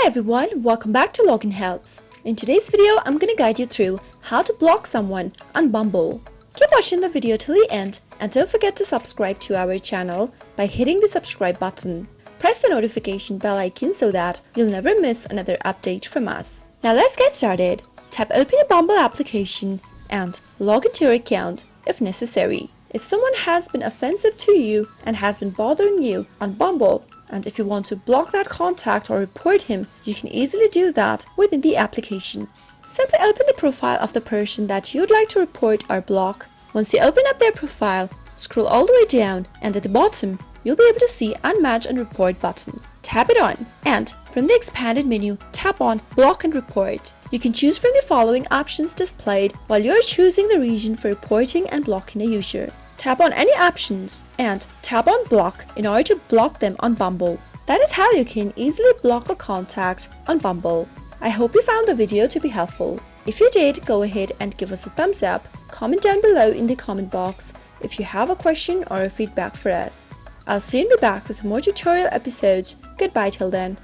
everyone, welcome back to Login Helps. In today's video, I'm going to guide you through how to block someone on Bumble. Keep watching the video till the end and don't forget to subscribe to our channel by hitting the subscribe button. Press the notification bell icon so that you'll never miss another update from us. Now let's get started. Tap open a Bumble application and log into your account if necessary. If someone has been offensive to you and has been bothering you on Bumble, and if you want to block that contact or report him, you can easily do that within the application. Simply open the profile of the person that you'd like to report or block. Once you open up their profile, scroll all the way down and at the bottom, you'll be able to see Unmatch and Report button. Tap it on and from the expanded menu, tap on Block and Report. You can choose from the following options displayed while you're choosing the region for reporting and blocking a user. Tap on any options and tap on Block in order to block them on Bumble. That is how you can easily block a contact on Bumble. I hope you found the video to be helpful. If you did, go ahead and give us a thumbs up. Comment down below in the comment box if you have a question or a feedback for us. I'll soon be back with more tutorial episodes. Goodbye till then.